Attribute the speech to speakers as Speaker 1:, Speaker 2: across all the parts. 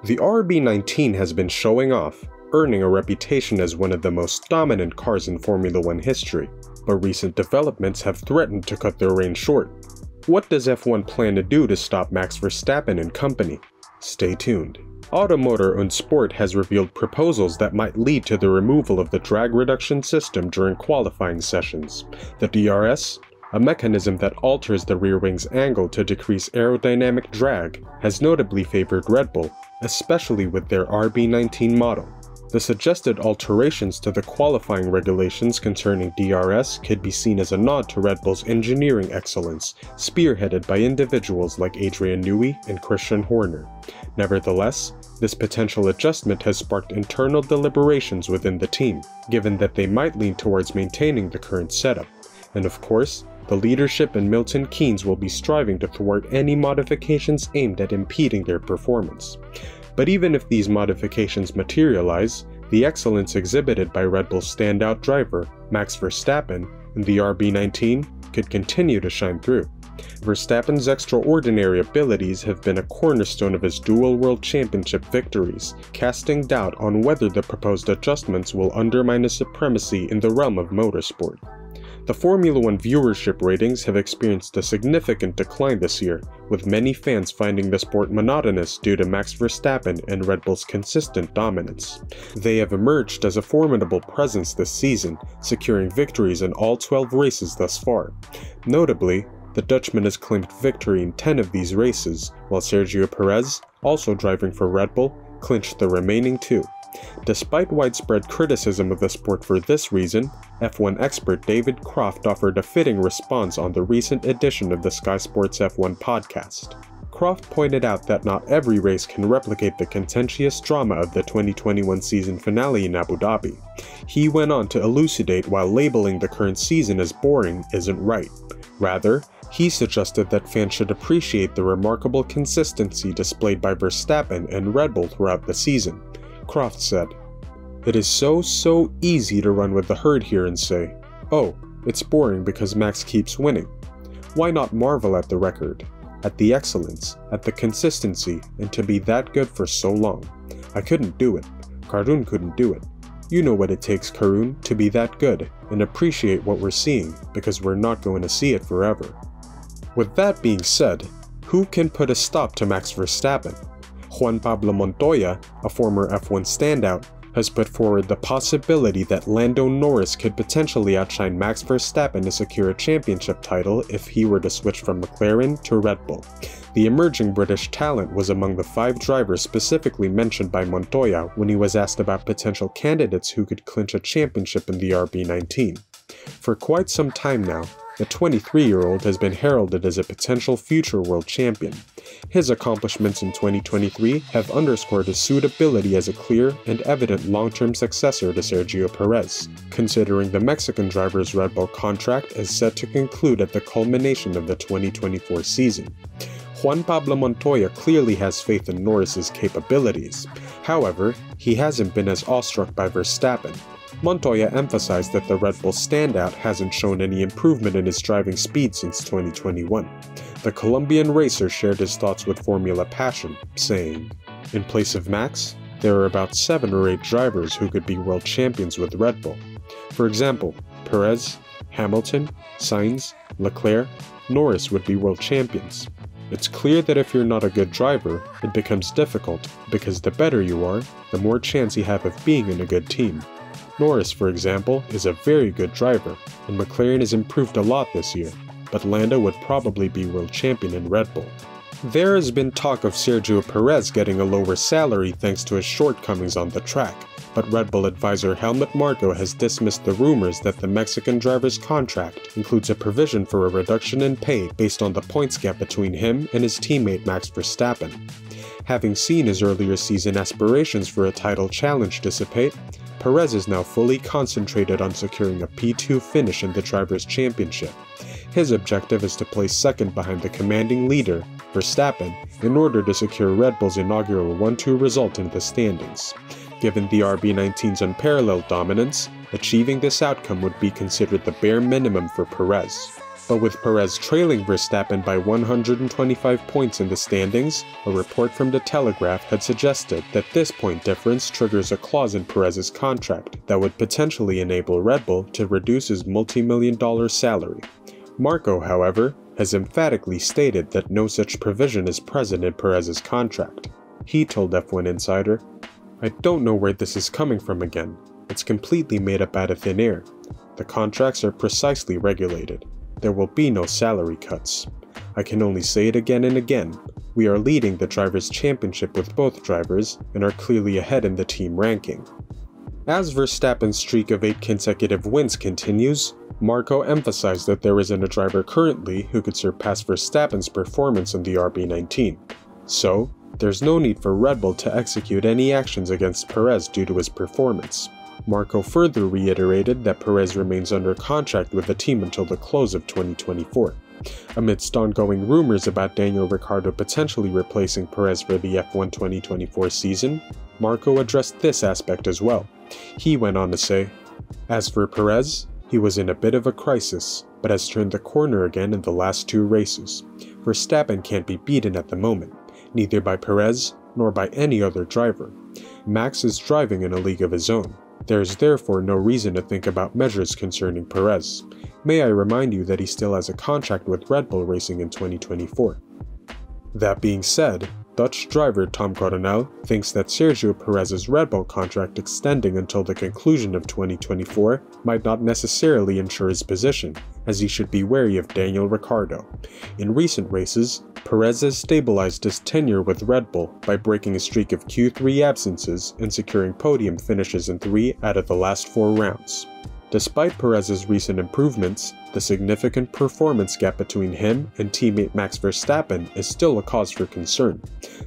Speaker 1: The RB19 has been showing off, earning a reputation as one of the most dominant cars in Formula 1 history, but recent developments have threatened to cut their reign short. What does F1 plan to do to stop Max Verstappen and company? Stay tuned. Automotor und Sport has revealed proposals that might lead to the removal of the drag reduction system during qualifying sessions. The DRS, a mechanism that alters the rear wing's angle to decrease aerodynamic drag, has notably favored Red Bull, especially with their RB19 model. The suggested alterations to the qualifying regulations concerning DRS could be seen as a nod to Red Bull's engineering excellence, spearheaded by individuals like Adrian Newey and Christian Horner. Nevertheless, this potential adjustment has sparked internal deliberations within the team, given that they might lean towards maintaining the current setup. And of course, the leadership and Milton Keynes will be striving to thwart any modifications aimed at impeding their performance. But even if these modifications materialize, the excellence exhibited by Red Bull's standout driver, Max Verstappen, in the RB19 could continue to shine through. Verstappen's extraordinary abilities have been a cornerstone of his dual World Championship victories, casting doubt on whether the proposed adjustments will undermine his supremacy in the realm of motorsport. The Formula 1 viewership ratings have experienced a significant decline this year, with many fans finding the sport monotonous due to Max Verstappen and Red Bull's consistent dominance. They have emerged as a formidable presence this season, securing victories in all 12 races thus far. Notably, the Dutchman has claimed victory in 10 of these races, while Sergio Perez, also driving for Red Bull, clinched the remaining 2. Despite widespread criticism of the sport for this reason, F1 expert David Croft offered a fitting response on the recent edition of the Sky Sports F1 podcast. Croft pointed out that not every race can replicate the contentious drama of the 2021 season finale in Abu Dhabi. He went on to elucidate why labeling the current season as boring isn't right. Rather, he suggested that fans should appreciate the remarkable consistency displayed by Verstappen and Red Bull throughout the season. Croft said, "It is so easy to run with the herd here and say, oh, it's boring because Max keeps winning. Why not marvel at the record, at the excellence, at the consistency, and to be that good for so long? I couldn't do it. Karun couldn't do it. You know what it takes, Karun, to be that good, and appreciate what we're seeing, because we're not going to see it forever." With that being said, who can put a stop to Max Verstappen? Juan Pablo Montoya, a former F1 standout, has put forward the possibility that Lando Norris could potentially outshine Max Verstappen to secure a championship title if he were to switch from McLaren to Red Bull. The emerging British talent was among the 5 drivers specifically mentioned by Montoya when he was asked about potential candidates who could clinch a championship in the RB19. For quite some time now, the 23-year-old has been heralded as a potential future world champion. His accomplishments in 2023 have underscored his suitability as a clear and evident long-term successor to Sergio Perez, considering the Mexican driver's Red Bull contract is set to conclude at the culmination of the 2024 season. Juan Pablo Montoya clearly has faith in Norris's capabilities. However, he hasn't been as awestruck by Verstappen. Montoya emphasized that the Red Bull standout hasn't shown any improvement in his driving speed since 2021. The Colombian racer shared his thoughts with Formula Passion, saying, "In place of Max, there are about 7 or 8 drivers who could be world champions with Red Bull. For example, Perez, Hamilton, Sainz, Leclerc, Norris would be world champions. It's clear that if you're not a good driver, it becomes difficult, because the better you are, the more chance you have of being in a good team. Norris, for example, is a very good driver, and McLaren has improved a lot this year, but Lando would probably be world champion in Red Bull." There has been talk of Sergio Perez getting a lower salary thanks to his shortcomings on the track, but Red Bull advisor Helmut Marko has dismissed the rumors that the Mexican driver's contract includes a provision for a reduction in pay based on the points gap between him and his teammate Max Verstappen. Having seen his earlier season aspirations for a title challenge dissipate, Perez is now fully concentrated on securing a P2 finish in the Drivers' Championship. His objective is to place second behind the commanding leader, Verstappen, in order to secure Red Bull's inaugural 1-2 result in the standings. Given the RB19's unparalleled dominance, achieving this outcome would be considered the bare minimum for Perez. But with Perez trailing Verstappen by 125 points in the standings, a report from The Telegraph had suggested that this point difference triggers a clause in Perez's contract that would potentially enable Red Bull to reduce his multi-million-dollar salary. Marco, however, has emphatically stated that no such provision is present in Perez's contract. He told F1 Insider, "I don't know where this is coming from again. It's completely made up out of thin air. The contracts are precisely regulated. There will be no salary cuts. I can only say it again and again. We are leading the Drivers' Championship with both drivers and are clearly ahead in the team ranking." As Verstappen's streak of 8 consecutive wins continues, Marco emphasized that there isn't a driver currently who could surpass Verstappen's performance in the RB19. So, there's no need for Red Bull to execute any actions against Perez due to his performance. Marco further reiterated that Perez remains under contract with the team until the close of 2024. Amidst ongoing rumors about Daniel Ricciardo potentially replacing Perez for the F1 2024 season, Marco addressed this aspect as well. He went on to say, "As for Perez, he was in a bit of a crisis, but has turned the corner again in the last 2 races. Verstappen can't be beaten at the moment, neither by Perez nor by any other driver. Max is driving in a league of his own. There is therefore no reason to think about measures concerning Perez. May I remind you that he still has a contract with Red Bull Racing in 2024. That being said, Dutch driver Tom Coronel thinks that Sergio Perez's Red Bull contract extending until the conclusion of 2024 might not necessarily ensure his position, as he should be wary of Daniel Ricciardo. In recent races, Perez has stabilized his tenure with Red Bull by breaking a streak of Q3 absences and securing podium finishes in 3 out of the last 4 rounds. Despite Perez's recent improvements, the significant performance gap between him and teammate Max Verstappen is still a cause for concern.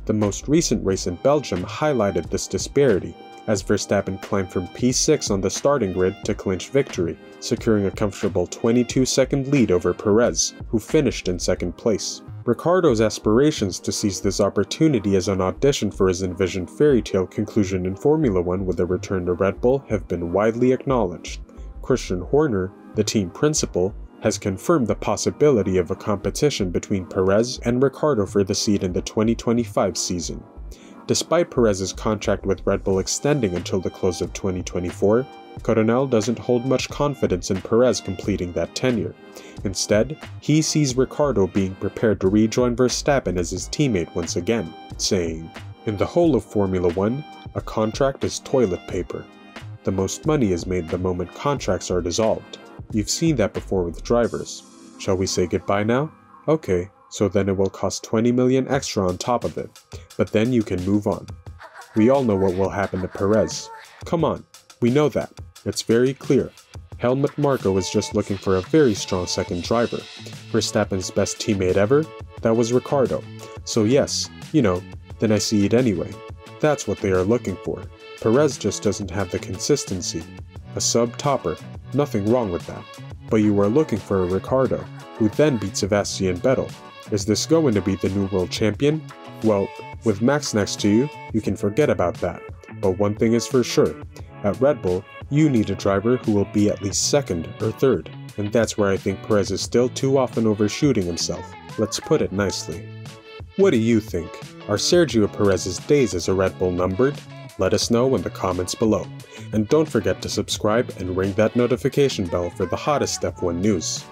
Speaker 1: The most recent race in Belgium highlighted this disparity, as Verstappen climbed from P6 on the starting grid to clinch victory, securing a comfortable 22-second lead over Perez, who finished in 2nd place. Ricciardo's aspirations to seize this opportunity as an audition for his envisioned fairy-tale conclusion in Formula 1 with a return to Red Bull have been widely acknowledged. Christian Horner, the team principal, has confirmed the possibility of a competition between Perez and Ricciardo for the seat in the 2025 season. Despite Perez's contract with Red Bull extending until the close of 2024, Coronel doesn't hold much confidence in Perez completing that tenure. Instead, he sees Ricciardo being prepared to rejoin Verstappen as his teammate once again, saying, "In the whole of Formula 1, a contract is toilet paper. The most money is made the moment contracts are dissolved. You've seen that before with drivers. Shall we say goodbye now? Okay, so then it will cost 20 million extra on top of it, but then you can move on. We all know what will happen to Perez. Come on, we know that. It's very clear. Helmut Marko is just looking for a very strong second driver. Verstappen's best teammate ever? That was Ricciardo. So yes, then I see it anyway. That's what they are looking for. Perez just doesn't have the consistency. A sub-topper, nothing wrong with that. But you are looking for a Ricciardo, who then beat Sebastian Vettel. Is this going to be the new world champion? Well, with Max next to you, you can forget about that. But one thing is for sure, at Red Bull, you need a driver who will be at least 2nd or 3rd, and that's where I think Perez is still too often overshooting himself. Let's put it nicely." What do you think? Are Sergio Perez's days as a Red Bull numbered? Let us know in the comments below. And don't forget to subscribe and ring that notification bell for the hottest F1 news.